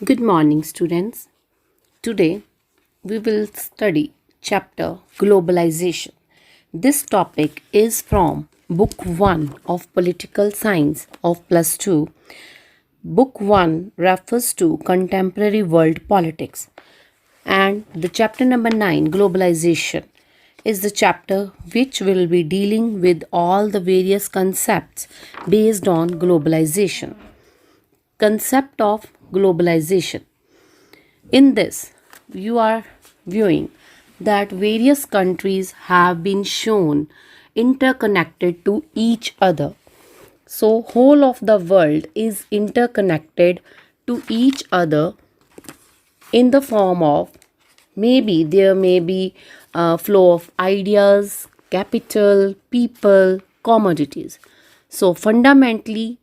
Good morning, students. Today we will study chapter Globalization. This topic is from Book 1 of Political Science of Plus 2. Book 1 refers to contemporary world politics, and the chapter number 9, Globalization, is the chapter which will be dealing with all the various concepts based on globalization. Concept of globalization. In this, you are viewing that various countries have been shown interconnected to each other. So, whole of the world is interconnected to each other in the form of maybe there may be a flow of ideas, capital, people, commodities. So, fundamentally,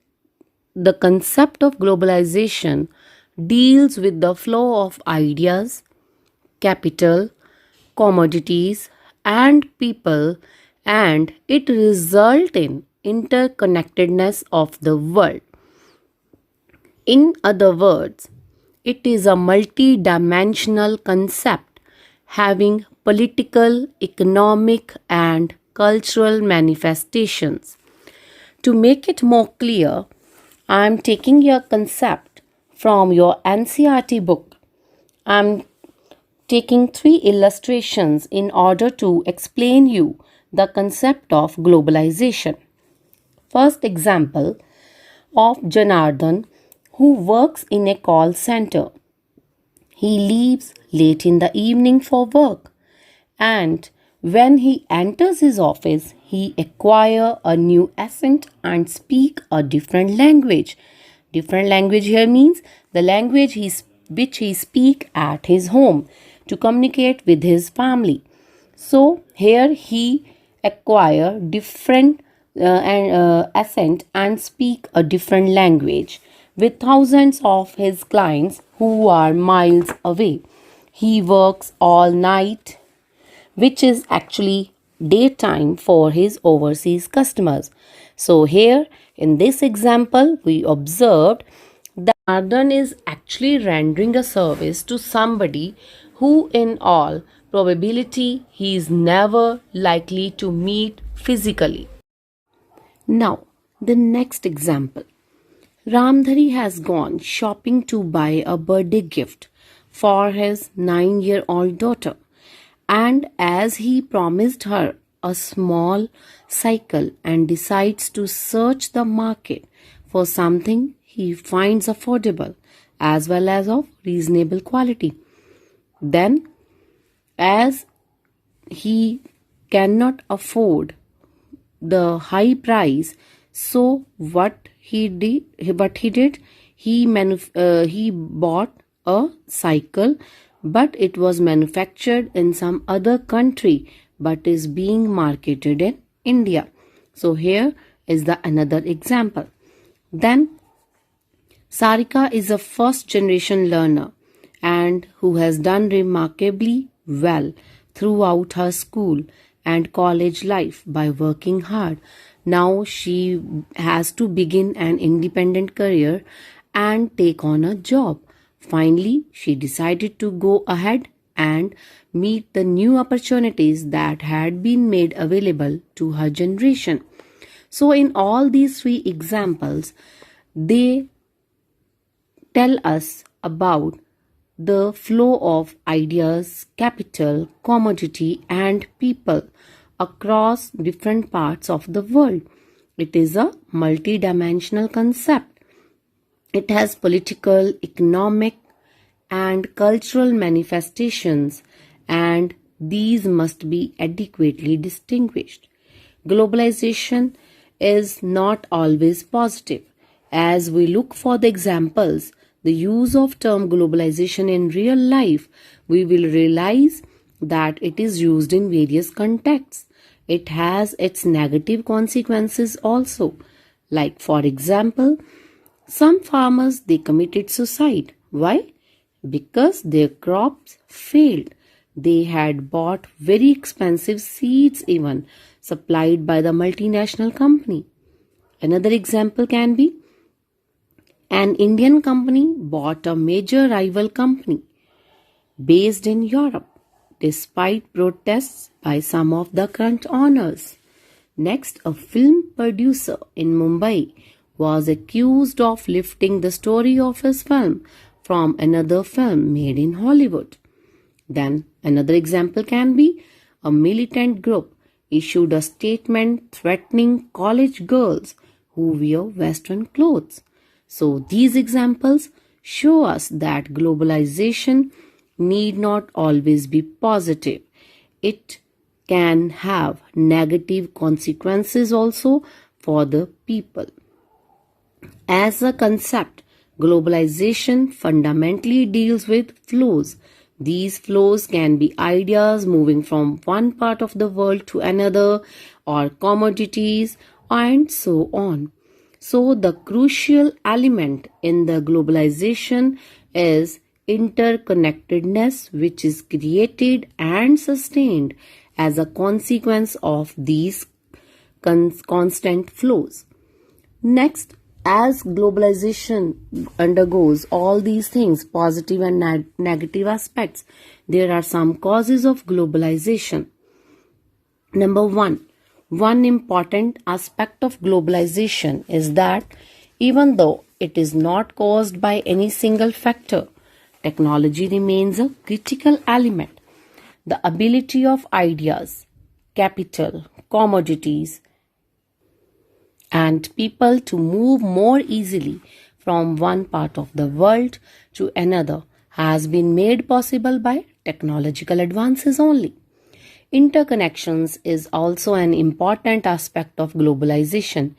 the concept of globalization deals with the flow of ideas, capital, commodities, and people, and it results in interconnectedness of the world. In other words, it is a multi-dimensional concept having political, economic, and cultural manifestations. To make it more clear, I am taking your concept from your NCERT book. I am taking 3 illustrations in order to explain you the concept of globalization. First example of Janardhan, who works in a call center. He leaves late in the evening for work, and when he enters his office, he acquire a new accent and speak a different language. Different language here means the language which he speak at his home to communicate with his family. So here he acquire different accent and speak a different language with thousands of his clients who are miles away. He works all night, which is actually daytime for his overseas customers. So here in this example, we observed that Ardan is actually rendering a service to somebody who in all probability he is never likely to meet physically. Now, the next example. Ramdhari has gone shopping to buy a birthday gift for his 9-year-old daughter. And as he promised her a small cycle and decides to search the market for something he finds affordable as well as of reasonable quality. Then, as he cannot afford the high price, so he bought a cycle, but it was manufactured in some other country but is being marketed in India. So here is the another example. Then Sarika is a first generation learner and who has done remarkably well throughout her school and college life by working hard. Now she has to begin an independent career and take on a job. Finally, she decided to go ahead and meet the new opportunities that had been made available to her generation. So, in all these 3 examples, they tell us about the flow of ideas, capital, commodity, and people across different parts of the world. It is a multi-dimensional concept. It has political, economic, and cultural manifestations, and these must be adequately distinguished. Globalization is not always positive. As we look for the examples, the use of term globalization in real life, we will realize that it is used in various contexts. It has its negative consequences also. Like for example, some farmers they committed suicide. Why? Because their crops failed. They had bought very expensive seeds even supplied by the multinational company. Another example can be An Indian company bought a major rival company based in Europe, despite protests by some of the current owners. Next, a film producer in Mumbai was accused of lifting the story of his film from another film made in Hollywood. Then, another example can be a militant group issued a statement threatening college girls who wear Western clothes. So, these examples show us that globalization need not always be positive. It can have negative consequences also for the people. As a concept, globalization fundamentally deals with flows. These flows can be ideas moving from one part of the world to another, or commodities, and so on. So, the crucial element in the globalization is interconnectedness, which is created and sustained as a consequence of these constant flows. Next, as globalization undergoes all these things, positive and negative aspects, there are some causes of globalization. Number one important aspect of globalization is that even though it is not caused by any single factor, technology remains a critical element. The ability of ideas, capital, commodities, and people to move more easily from one part of the world to another has been made possible by technological advances only. Interconnections is also an important aspect of globalization.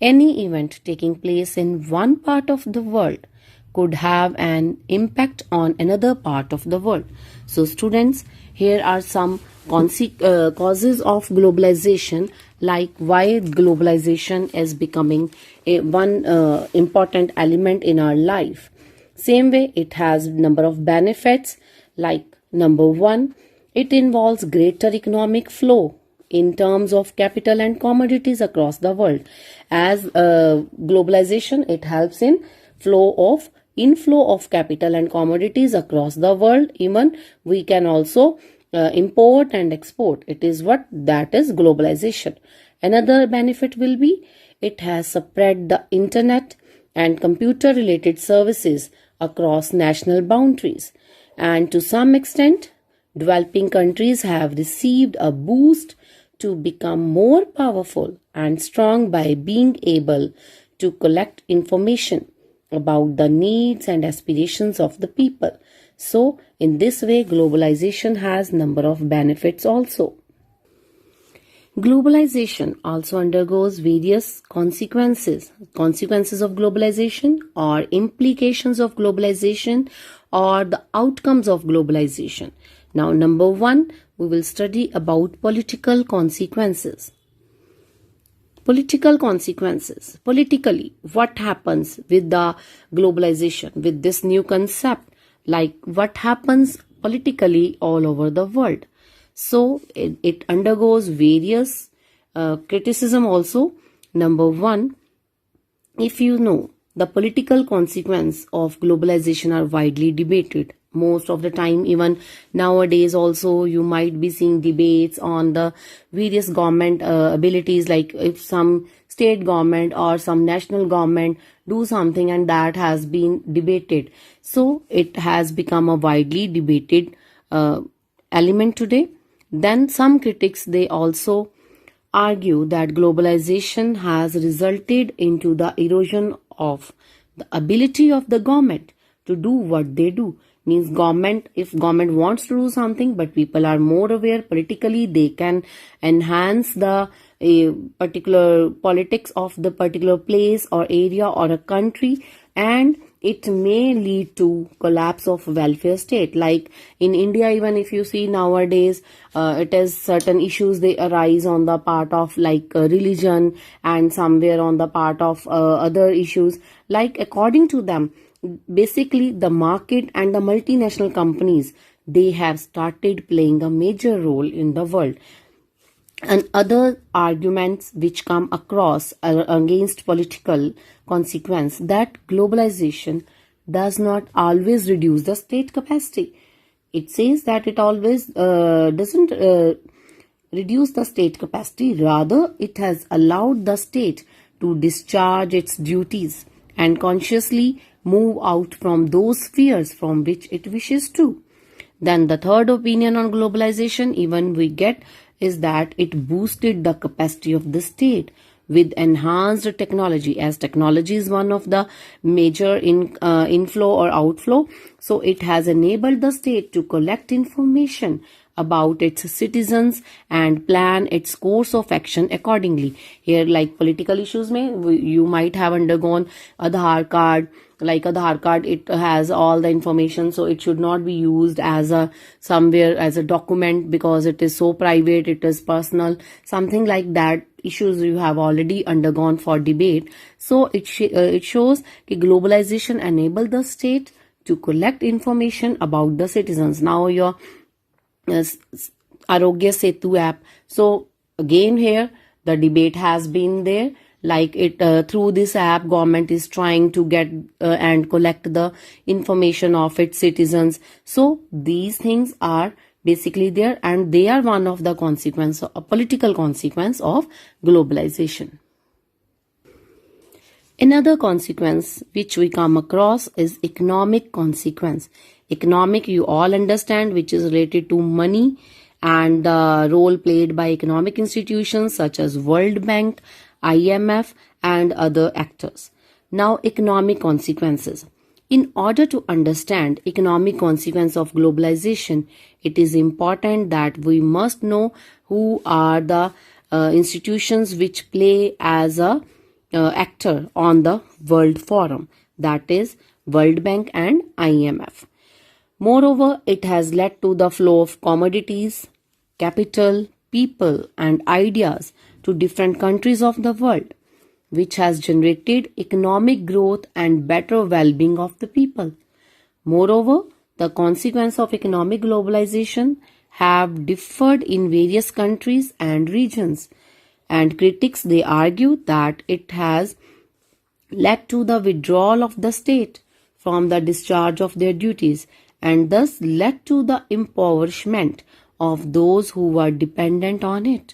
Any event taking place in one part of the world could have an impact on another part of the world. So, students, here are some causes of globalization, like why globalization is becoming one important element in our life. Same way, it has number of benefits, like number one, it involves greater economic flow in terms of capital and commodities across the world. As globalization, it helps in inflow of capital and commodities across the world. Even we can also import and export. It is that is globalization. Another benefit will be it has spread the internet and computer related services across national boundaries, and to some extent developing countries have received a boost to become more powerful and strong by being able to collect information about the needs and aspirations of the people. So, in this way, globalization has number of benefits also. Globalization also undergoes various consequences. Consequences of globalization, or implications of globalization, or the outcomes of globalization. Now, number one, we will study about political consequences. Political consequences. Politically, what happens with the globalization, with this new concept? Like what happens politically all over the world? So, it undergoes various criticism also. Number one, if you know, the political consequences of globalization are widely debated. Most of the time, even nowadays also, you might be seeing debates on the various government abilities, like if some state government or some national government do something, and that has been debated. So it has become a widely debated element today. Then some critics, they also argue that globalization has resulted into the erosion of the ability of the government to do what they do. Means if government wants to do something, but people are more aware politically, they can enhance the particular politics of the particular place or area or a country, and it may lead to collapse of welfare state. Like in India, even if you see nowadays, it is certain issues they arise on the part of like religion, and somewhere on the part of other issues. Like according to them, basically the market and the multinational companies, they have started playing a major role in the world. And other arguments which come across against political consequence, that globalization does not always reduce the state capacity. It says that it always doesn't reduce the state capacity. Rather, it has allowed the state to discharge its duties and consciously move out from those spheres from which it wishes to. Then the third opinion on globalization even we get is that it boosted the capacity of the state with enhanced technology, as technology is one of the major inflow or outflow. So it has enabled the state to collect information about its citizens and plan its course of action accordingly. Here, like political issues you might have undergone Aadhaar card. Like Aadhaar card, it has all the information, so it should not be used as a somewhere as a document because it is so private, it is personal, something like that. Issues you have already undergone for debate. So it shows that globalization enabled the state to collect information about the citizens. Now your Arogya Setu app. So again here the debate has been there. Like it through this app, government is trying to get and collect the information of its citizens. So these things are basically there, and they are one of the consequence, a political consequence of globalization. Another consequence which we come across is economic consequence. Economic, you all understand, which is related to money and the role played by economic institutions such as World Bank, IMF and other actors. Now, economic consequences. In order to understand economic consequence of globalization, it is important that we must know who are the institutions which play as a actor on the World Forum, that is World Bank and IMF. Moreover, it has led to the flow of commodities, capital, people and ideas to different countries of the world, which has generated economic growth and better well-being of the people. Moreover, the consequence of economic globalization have differed in various countries and regions, and critics they argue that it has led to the withdrawal of the state from the discharge of their duties and thus led to the impoverishment of those who were dependent on it.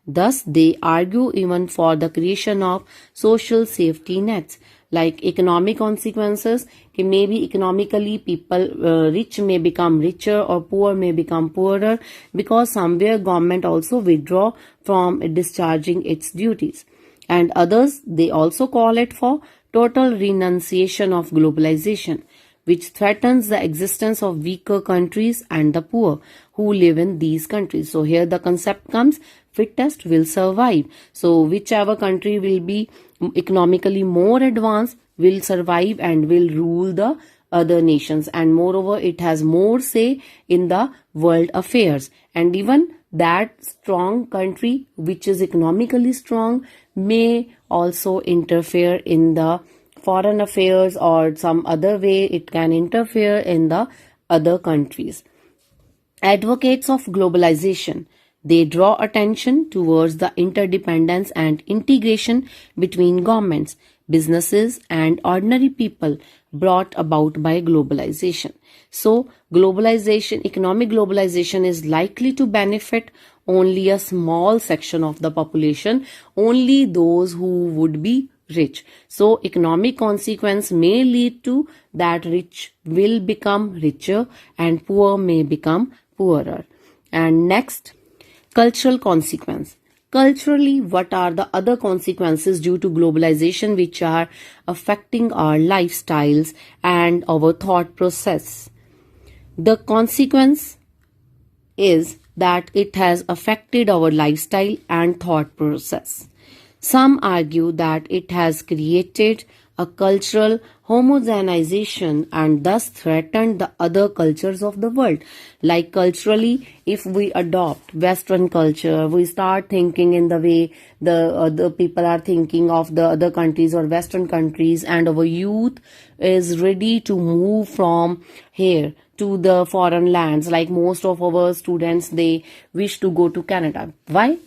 Thus, they argue even for the creation of social safety nets, like economic consequences. Maybe economically people rich may become richer or poor may become poorer because somewhere government also withdraw from discharging its duties. And others, they also call it for total renunciation of globalization, which threatens the existence of weaker countries and the poor who live in these countries. So here the concept comes, fittest will survive. So whichever country will be economically more advanced will survive and will rule the other nations, and moreover it has more say in the world affairs. And even that strong country which is economically strong may also interfere in the foreign affairs, or some other way it can interfere in the other countries. Advocates of globalization, they draw attention towards the interdependence and integration between governments, businesses and ordinary people brought about by globalization. So, globalization, economic globalization is likely to benefit only a small section of the population, only those who would be rich. So, economic consequence may lead to that rich will become richer and poor may become poorer. And next, cultural consequence. Culturally, what are the other consequences due to globalization which are affecting our lifestyles and our thought process? The consequence is that it has affected our lifestyle and thought process. Some argue that it has created a cultural homogenization and thus threatened the other cultures of the world. Like culturally, if we adopt Western culture, we start thinking in the way the other people are thinking of the other countries or Western countries, and our youth is ready to move from here to the foreign lands. Like most of our students, they wish to go to Canada. Why?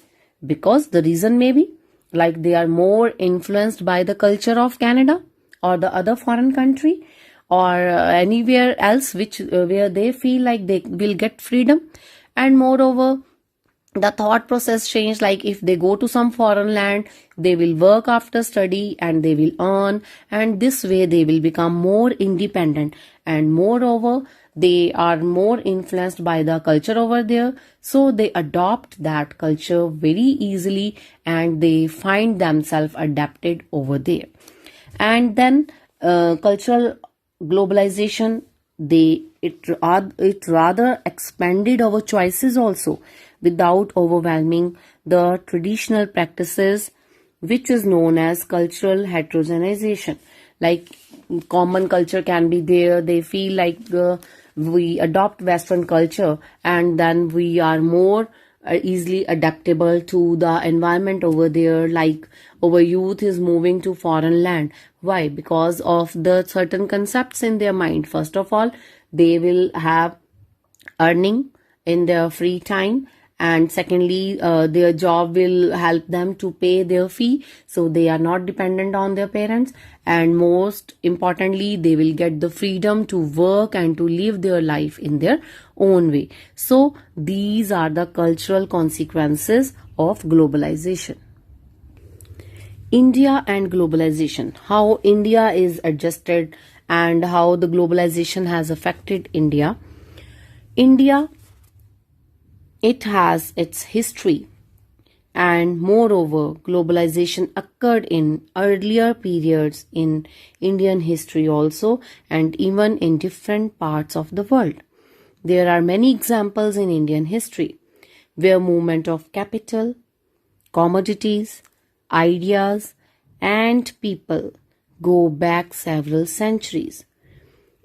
Because the reason may be like they are more influenced by the culture of Canada or the other foreign country, or anywhere else which where they feel like they will get freedom. And moreover, the thought process change, like if they go to some foreign land, they will work after study and they will earn, and this way they will become more independent. And moreover, they are more influenced by the culture over there, so they adopt that culture very easily and they find themselves adapted over there. And then cultural globalization, it rather expanded our choices also, without overwhelming the traditional practices, which is known as cultural heterogenization. Like common culture can be there, they feel like we adopt Western culture and then we are more easily adaptable to the environment over there. Like our youth is moving to foreign land. Why? Because of the certain concepts in their mind. First of all, they will have earning in their free time, and secondly, their job will help them to pay their fee, so they are not dependent on their parents. And most importantly, they will get the freedom to work and to live their life in their own way. So these are the cultural consequences of globalization. India and globalization, how India is adjusted and how the globalization has affected India. India, it has its history, and moreover, globalization occurred in earlier periods in Indian history also, and even in different parts of the world. There are many examples in Indian history where movement of capital, commodities, ideas, and people go back several centuries.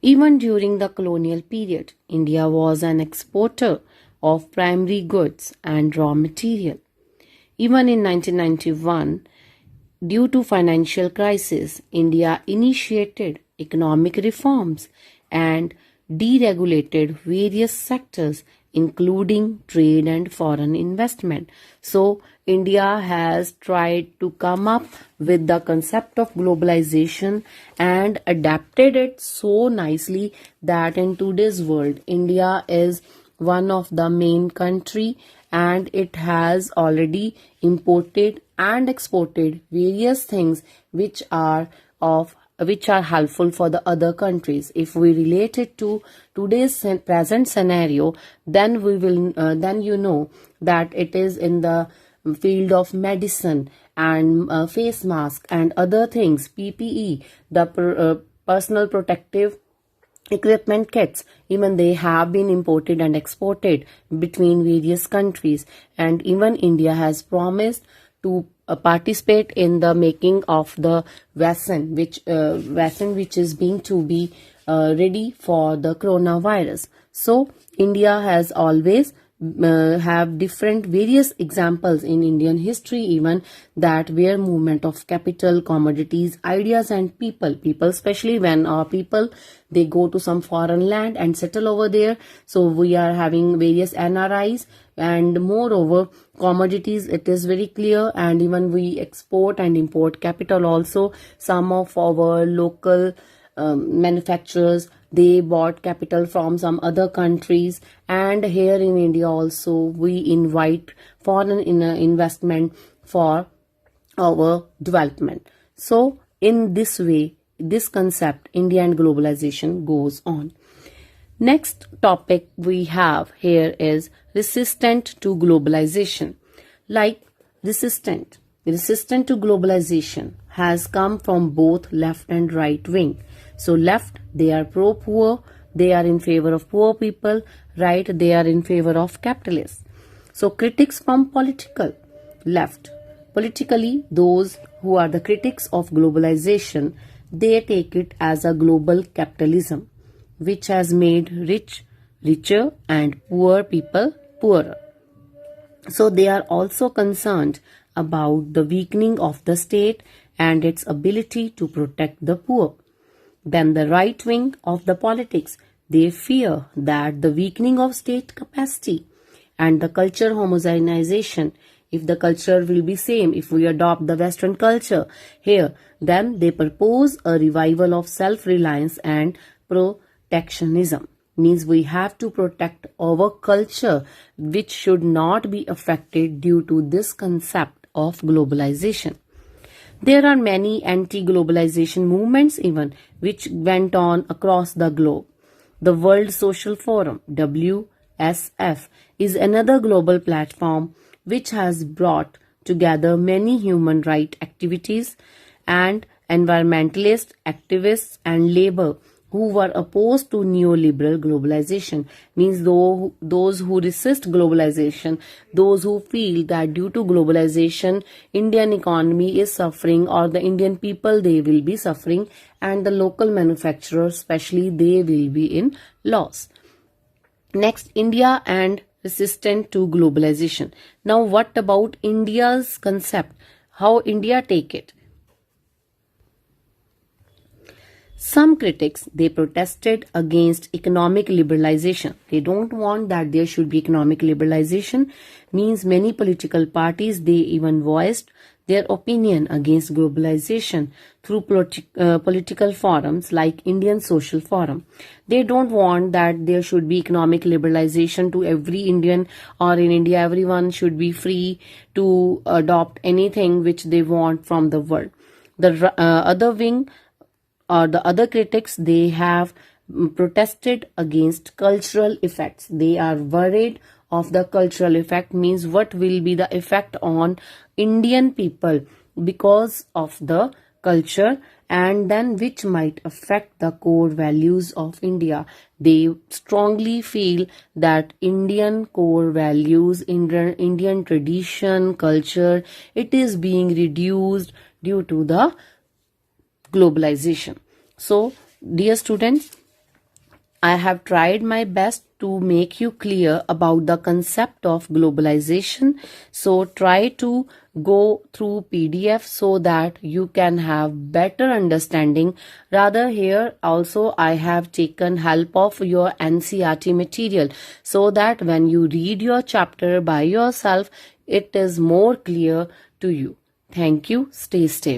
Even during the colonial period, India was an exporter of primary goods and raw material. Even in 1991, due to financial crisis, India initiated economic reforms and deregulated various sectors, including trade and foreign investment. So India has tried to come up with the concept of globalization and adapted it so nicely that in today's world, India is one of the main country, and it has already imported and exported various things which are helpful for the other countries. If we relate it to today's present scenario, then we will then you know that it is in the field of medicine and face mask and other things, PPE, the personal protective equipment kits. Even they have been imported and exported between various countries, and even India has promised to participate in the making of the vaccine which is being to be ready for the coronavirus. So India has always have different various examples in Indian history even, that where movement of capital, commodities, ideas and people especially when our people, they go to some foreign land and settle over there. So we are having various NRIs, and moreover commodities, it is very clear, and even we export and import capital also. Some of our local manufacturers, they bought capital from some other countries, and here in India also we invite foreign investment for our development. So in this way, this concept India and globalization goes on. Next topic we have here is resistant to globalization. Like resistant to globalization has come from both left and right wing. So left, they are pro-poor, they are in favor of poor people. Right, they are in favor of capitalists. So critics from political left. Politically, those who are the critics of globalization, they take it as a global capitalism, which has made rich richer and poor people poorer. So they are also concerned about the weakening of the state and its ability to protect the poor. Then the right wing of the politics, they fear that the weakening of state capacity and the culture homogenization, if the culture will be same, if we adopt the Western culture here, then they propose a revival of self-reliance and protectionism. Means we have to protect our culture, which should not be affected due to this concept of globalization. There are many anti-globalization movements even which went on across the globe. The World Social Forum, WSF, is another global platform which has brought together many human rights activities and environmentalist activists and labor who were opposed to neoliberal globalization. Means those who resist globalization, those who feel that due to globalization Indian economy is suffering, or the Indian people, they will be suffering, and the local manufacturers especially, they will be in loss. Next, India and resistant to globalization. Now what about India's concept, how India take it? Some critics, they protested against economic liberalization. They don't want that there should be economic liberalization. Means many political parties, they even voiced their opinion against globalization through political forums like Indian Social Forum. They don't want that there should be economic liberalization to every Indian, or in India everyone should be free to adopt anything which they want from the world. The other wing, or the other critics, they have protested against cultural effects. They are worried of the cultural effect. Means what will be the effect on Indian people because of the culture, and then which might affect the core values of India. They strongly feel that Indian core values, Indian tradition, culture, it is being reduced due to the globalization. So, dear students, I have tried my best to make you clear about the concept of globalization. So, try to go through PDF so that you can have better understanding. Rather, here also I have taken help of your NCERT material so that when you read your chapter by yourself, it is more clear to you. Thank you. Stay safe.